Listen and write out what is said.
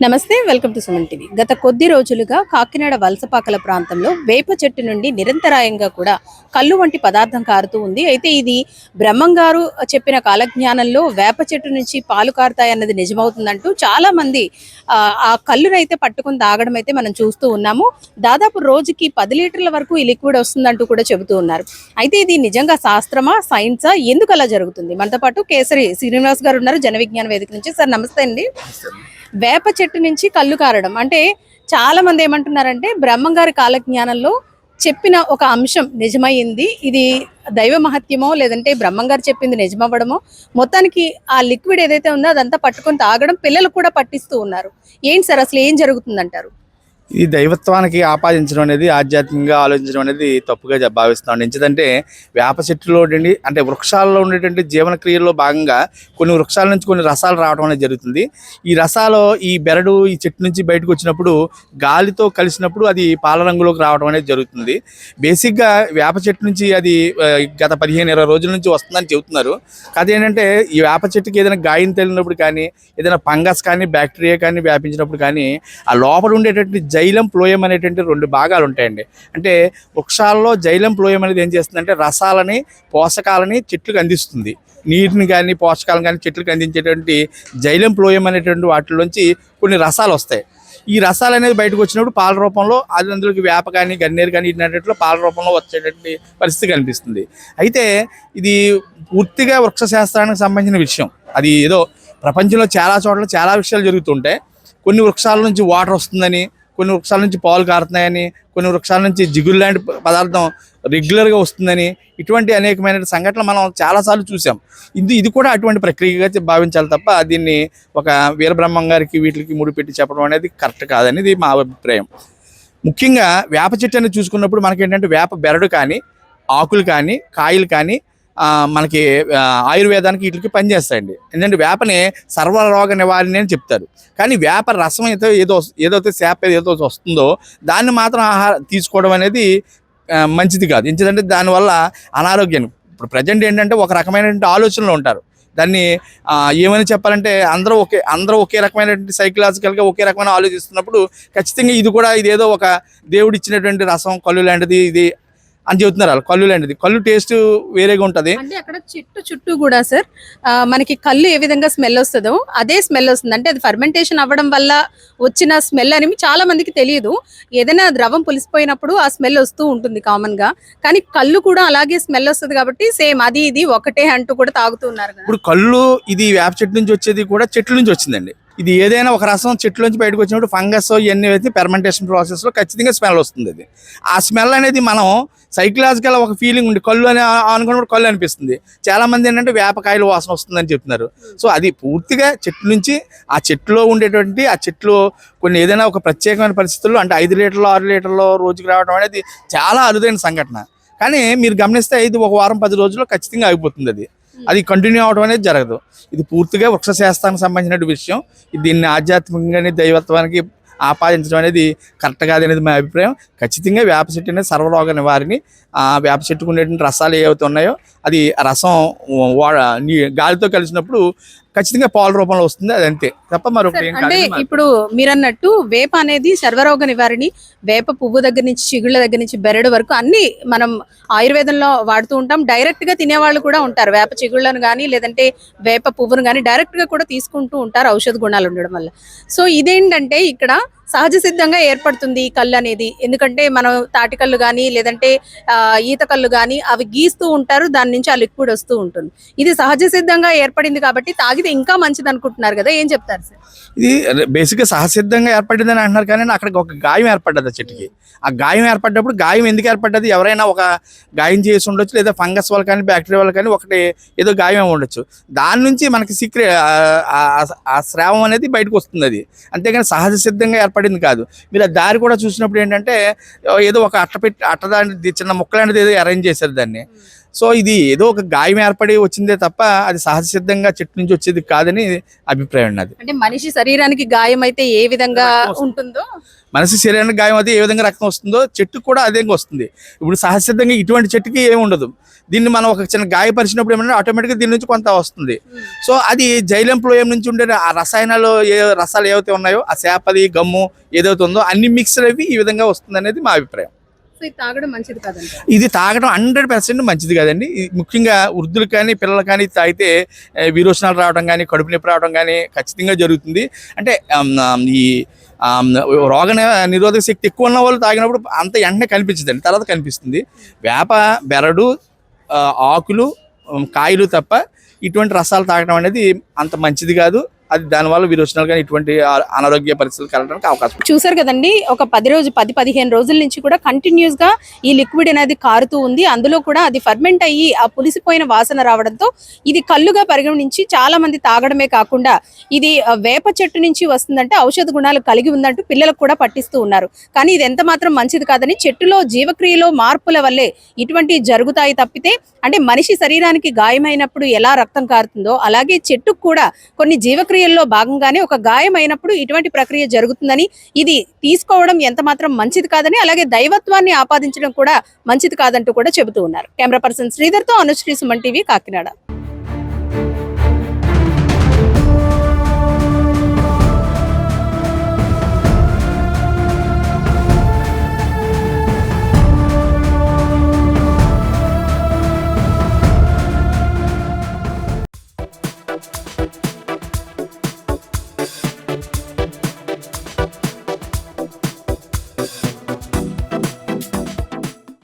నమస్తే, welcome to Suman TV. గత కొద్ది రోజులుగా కాకినాడ వలసపాకల ప్రాంతంలో వేప చెట్టు నుండి నిరంతరాయంగా కూడా కళ్ళు వంటి పదార్థం కారుతూ ఉంది. అయితే ఇది బ్రహ్మంగారు చెప్పిన కాలజ్ఞానంలో వేప చెట్టు నుంచి పాలు కారుతాయన్నది నిజమవుతుందంటూ చాలా మంది ఆ కళ్ళునైతే పట్టుకుని తాగడం అయితే మనం చూస్తూ ఉన్నాము. దాదాపు రోజుకి 10 లీటర్ల వరకు ఈ లిక్విడ్ వస్తుందంటూ కూడా చెబుతూ ఉన్నారు. అయితే ఇది నిజంగా శాస్త్రమా, సైన్సా, ఎందుకు అలా జరుగుతుంది? మనతో పాటు కేసరి శ్రీనివాస్ గారు ఉన్నారు, జన విజ్ఞాన వేదిక నుంచి. సార్ నమస్తే అండి. వేప చెట్టు నుంచి కళ్ళు కారడం అంటే చాలా మంది ఏమంటున్నారంటే బ్రహ్మంగారి కాలజ్ఞానంలో చెప్పిన ఒక అంశం నిజమైంది, ఇది దైవ మహత్యమో లేదంటే బ్రహ్మంగారు చెప్పింది నిజమవ్వడమో, మొత్తానికి ఆ లిక్విడ్ ఏదైతే ఉందో అదంతా పట్టుకొని తాగడం పిల్లలు కూడా పట్టిస్తూ ఉన్నారు. ఏంటి సార్ అసలు ఏం జరుగుతుందంటారు? ఈ దైవత్వానికి ఆపాదించడం అనేది, ఆధ్యాత్మికంగా ఆలోచించడం అనేది తప్పుగా భావిస్తున్నాను. ఎందుకంటే వేప చెట్టులో అంటే వృక్షాల్లో ఉండేటువంటి జీవన క్రియల్లో భాగంగా కొన్ని వృక్షాల నుంచి కొన్ని రసాలు రావడం అనేది జరుగుతుంది. ఈ రసాలు ఈ బెరడు ఈ చెట్టు నుంచి బయటకు వచ్చినప్పుడు గాలితో కలిసినప్పుడు అది పాల రంగులోకి రావడం అనేది జరుగుతుంది. బేసిక్గా వేప చెట్టు నుంచి అది గత 15-20 రోజుల నుంచి వస్తుందని చెబుతున్నారు. అదేంటంటే ఈ వేప చెట్టుకి ఏదైనా గాయం తగిలినప్పుడు కానీ, ఏదైనా ఫంగస్ కానీ, బ్యాక్టీరియా కానీ వ్యాపించినప్పుడు కానీ ఆ లోపల ఉండేటువంటి జైలం, ఫ్లోయం అనేటువంటి 2 భాగాలు ఉంటాయండి. అంటే వృక్షాల్లో జైలం, ఫ్లోయం అనేది ఏం చేస్తుందంటే రసాలని, పోషకాలని చెట్లకు అందిస్తుంది. నీటిని కానీ, పోషకాలను కానీ చెట్లకు అందించేటువంటి జైలం, ఫ్లోయం అనేటువంటి వాటిలోంచి కొన్ని రసాలు వస్తాయి. ఈ రసాలు అనేది బయటకు వచ్చినప్పుడు పాల రూపంలో అది అందులోకి వేప కానీ, గన్నేరు కానీ ఇట్లాంటిలో పాల రూపంలో వచ్చేటువంటి పరిస్థితి కనిపిస్తుంది. అయితే ఇది పూర్తిగా వృక్ష శాస్త్రానికి సంబంధించిన విషయం. అది ఏదో ప్రపంచంలో చాలా చోట్ల చాలా విషయాలు జరుగుతుంటాయి. కొన్ని వృక్షాల నుంచి వాటర్ వస్తుందని, కొన్ని వృక్షాల నుంచి పాలు కారుతున్నాయని, కొన్ని వృక్షాల నుంచి జిగురు లాంటి పదార్థం రెగ్యులర్గా వస్తుందని, ఇటువంటి అనేకమైన సంఘటనలు మనం చాలాసార్లు చూసాం. ఇది కూడా అటువంటి ప్రక్రియగా భావించాలి తప్ప దీన్ని ఒక వీరబ్రహ్మం గారికి వీటికి ముడిపెట్టి చెప్పడం అనేది కరెక్ట్ కాదనేది మా అభిప్రాయం. ముఖ్యంగా వేప చెట్టు అనేది చూసుకున్నప్పుడు మనకేంటంటే వేప బెరడు కానీ, ఆకులు కానీ, కాయలు కానీ మనకి ఆయుర్వేదానికి వీటికి పనిచేస్తాయండి. ఎందుకంటే వేపని సర్వరోగ నివారణ అని చెప్తారు. కానీ వేప రసం అయితే ఏదైతే శాప ఏదో వస్తుందో దాన్ని మాత్రం తీసుకోవడం అనేది మంచిది కాదు. ఎందుకంటే దానివల్ల అనారోగ్యం. ఇప్పుడు ప్రజెంట్ ఏంటంటే ఒక రకమైనటువంటి ఆలోచనలు ఉంటారు. దాన్ని ఏమని చెప్పాలంటే అందరూ ఒకే రకమైనటువంటి సైకలాజికల్గా ఒకే రకమైన ఆలోచిస్తున్నప్పుడు ఖచ్చితంగా ఇది కూడా ఇదేదో ఒక దేవుడు ఇచ్చినటువంటి రసం, కళ్ళు లాంటిది ఇది అని చెబుతున్నారు. వాళ్ళు కళ్ళు లాంటిది, కళ్ళు టేస్ట్ వేరేగా ఉంటుంది. అంటే అక్కడ చెట్టు చుట్టూ కూడా సార్ మనకి కళ్ళు ఏ విధంగా స్మెల్ వస్తుందో అదే స్మెల్ వస్తుంది. అంటే అది ఫర్మెంటేషన్ అవ్వడం వల్ల వచ్చిన స్మెల్ అని చాలా మందికి తెలియదు. ఏదైనా ద్రవం పులిసిపోయినప్పుడు ఆ స్మెల్ వస్తూ ఉంటుంది కామన్ గా, కానీ కళ్ళు కూడా అలాగే స్మెల్ వస్తుంది కాబట్టి సేమ్ అది ఇది ఒకటే అంటూ కూడా తాగుతూ ఉన్నారు. ఇప్పుడు కళ్ళు ఇది వేప చెట్టు నుంచి వచ్చేది కూడా చెట్ల నుంచి వచ్చిందండి. ఇది ఏదైనా ఒక రసం చెట్టులోంచి బయటకు వచ్చినప్పుడు ఫంగస్ ఇవన్నీ అయితే ఫెర్మెంటేషన్ ప్రాసెస్లో ఖచ్చితంగా స్మెల్ వస్తుంది. అది ఆ స్మెల్ అనేది మనం సైకలాజికల్ ఒక ఫీలింగ్ ఉంది, కళ్ళు అని అనుకున్నప్పుడు కళ్ళు అనిపిస్తుంది. చాలామంది ఏంటంటే వేపకాయలు వాసన వస్తుందని చెప్తున్నారు. సో అది పూర్తిగా చెట్టు నుంచి ఆ చెట్టులో ఉండేటువంటి ఆ చెట్లు కొన్ని ఏదైనా ఒక ప్రత్యేకమైన పరిస్థితుల్లో అంటే 5 లీటర్లు 6 లీటర్లు రోజుకి రావడం అనేది చాలా అరుదైన సంఘటన. కానీ మీరు గమనిస్తే ఇది ఒక వారం 10 రోజుల్లో ఖచ్చితంగా ఆగిపోతుంది. అది కంటిన్యూ అవడం అనేది జరగదు. ఇది పూర్తిగా వృక్ష శాస్త్రానికి సంబంధించిన విషయం. దీన్ని ఆధ్యాత్మికంగానే దైవత్వానికి ఆపాదించడం అనేది కరెక్ట్ కాదనేది మా అభిప్రాయం. ఖచ్చితంగా వేప చెట్టు అనేది సర్వరోగ నివారణ. వేప చెట్టుకు ఉండేటువంటి రసాలు ఏవైతే ఉన్నాయో అది రసం గాలితో కలిసినప్పుడు ఖచ్చితంగా పాల రూపంలో వస్తుంది. అది అంతే తప్ప మరొకటి ఏం కాదు. అంటే ఇప్పుడు మీరు అన్నట్టు వేప అనేది సర్వరోగ నివారణి. వేప పువ్వు దగ్గర నుంచి చిగుళ్ళ దగ్గర నుంచి బెరడు వరకు అన్ని మనం ఆయుర్వేదంలో వాడుతూ ఉంటాం. డైరెక్ట్ గా తినేవాళ్ళు కూడా ఉంటారు. వేప చిగుళ్ళను కానీ లేదంటే వేప పువ్వును కానీ డైరెక్ట్ గా కూడా తీసుకుంటూ ఉంటారు ఔషధ గుణాలు ఉండడం వల్ల. సో ఇదేంటంటే ఇక్కడ సహజ సిద్ధంగా ఏర్పడుతుంది ఈ కళ్ళు అనేది. ఎందుకంటే మనం తాటి కళ్ళు కానీ లేదంటే ఈత కళ్ళు కానీ అవి గీస్తూ ఉంటారు, దాని నుంచి ఆ లిక్విడ్ వస్తూ ఉంటుంది. ఇది సహజ సిద్ధంగా ఏర్పడింది కాబట్టి తాగితే ఇంకా మంచిది అనుకుంటున్నారు కదా, ఏం చెప్తారు సార్? ఇది బేసిక్గా సహసిద్ధంగా ఏర్పడిందని అంటున్నారు, కానీ అక్కడికి ఒక గాయం ఏర్పడ్డది ఆ చెట్టుకి. ఆ గాయం ఏర్పడ్డప్పుడు గాయం ఎందుకు ఏర్పడ్డది? ఎవరైనా ఒక గాయం చేసి ఉండొచ్చు, లేదా ఫంగస్ వల్ల కానీ బ్యాక్టీరియా వల్ల కానీ ఒకటి ఏదో గాయం ఉండొచ్చు. దాని నుంచి మనకి ఆ స్రావం అనేది బయటకు వస్తుంది. అది అంతేగాని సహజ సిద్ధంగా ఏర్పడింది కాదు. మీరు ఆ దారి కూడా చూసినప్పుడు ఏంటంటే ఏదో ఒక అట్టదాని చిన్న ముక్కలాంటిది ఏదో అరేంజ్ చేశారు దాన్ని. సో ఇది ఏదో ఒక గాయం ఏర్పడి వచ్చిందే తప్ప అది సహజ సిద్ధంగా చెట్టు నుంచి వచ్చేది కాదని అభిప్రాయం ఉన్నది. అంటే మనిషి శరీరానికి గాయం అయితే ఏ విధంగా ఉంటుందో మనిషి శరీరానికి గాయం అయితే ఏ విధంగా రక్తం వస్తుందో చెట్టుకు కూడా అదే వస్తుంది. ఇప్పుడు సహజసిద్ధంగా ఇటువంటి చెట్టుకి ఏమి ఉండదు. దీన్ని మనం ఒక చిన్న గాయపరిచినప్పుడు ఏమన్నా ఆటోమేటిక్గా దీని నుంచి కొంత వస్తుంది. సో అది జైలం ఫ్లోయం నుంచి ఉండే ఆ రసాయనాలు రసాలు ఏవైతే ఉన్నాయో ఆ శాపది గమ్ము ఏదైతే ఉందో అన్ని మిక్సర్ అవి ఈ విధంగా వస్తుంది అనేది మా అభిప్రాయం. సో ఇది తాగడం మంచిది కాదండి. ఇది తాగడం 100% మంచిది కాదండి. ముఖ్యంగా వృద్ధులు కానీ పిల్లలు కానీ తాగితే విరోచనాలు రావడం కానీ కడుపు నొప్పి రావడం కానీ ఖచ్చితంగా జరుగుతుంది. అంటే ఈ రోగ నిరోధక శక్తి ఎక్కువ ఉన్న వాళ్ళు తాగినప్పుడు అంత వెంటనే కనిపించదండి, తర్వాత కనిపిస్తుంది. వేప బెరడు ఆకులు కాయలు తప్ప ఇటువంటి రసాలు తాగడం అనేది అంత మంచిది కాదు. అది దానివల్ల విరోచనాలు కానీ ఇటువంటి అనారోగ్య పరిస్థితులు కలగడానికి అవకాశం. చూసారు కదండి, ఒక 10-15 రోజుల నుంచి కూడా కంటిన్యూస్ గా ఈ లిక్విడ్ అనేది కారుతూ ఉంది. అందులో కూడా అది ఫర్మెంట్ అయ్యి ఆ పులిసిపోయిన వాసన రావడంతో ఇది కల్లుగా పరిగణించి చాలా మంది తాగడమే కాకుండా ఇది వేప చెట్టు నుంచి వస్తుందంటే ఔషధ గుణాలు కలిగి ఉందంటూ పిల్లలకు కూడా పట్టిస్తూ ఉన్నారు. కానీ ఇది ఎంత మాత్రం మంచిది కాదని, చెట్టులో జీవక్రియలో మార్పుల వల్లే ఇటువంటి జరుగుతాయి తప్పితే, అంటే మనిషి శరీరానికి గాయమైనప్పుడు ఎలా రక్తం కారుతుందో అలాగే చెట్టుకు కూడా కొన్ని జీవక్రియల్లో భాగంగానే ఒక గాయం అయినప్పుడు ఇటువంటి ప్రక్రియ జరుగుతుందని, ఇది తీసుకోవడం ఎంత మాత్రం మంచిది కాదని, అలాగే దైవత్వాన్ని ఆపాదించడం కూడా మంచిది కాదంటూ కూడా చెబుతూ ఉన్నారు. కెమెరా పర్సన్ శ్రీధర్తో అనుశ్రీ, సుమన్ టీవీ, కాకినాడ.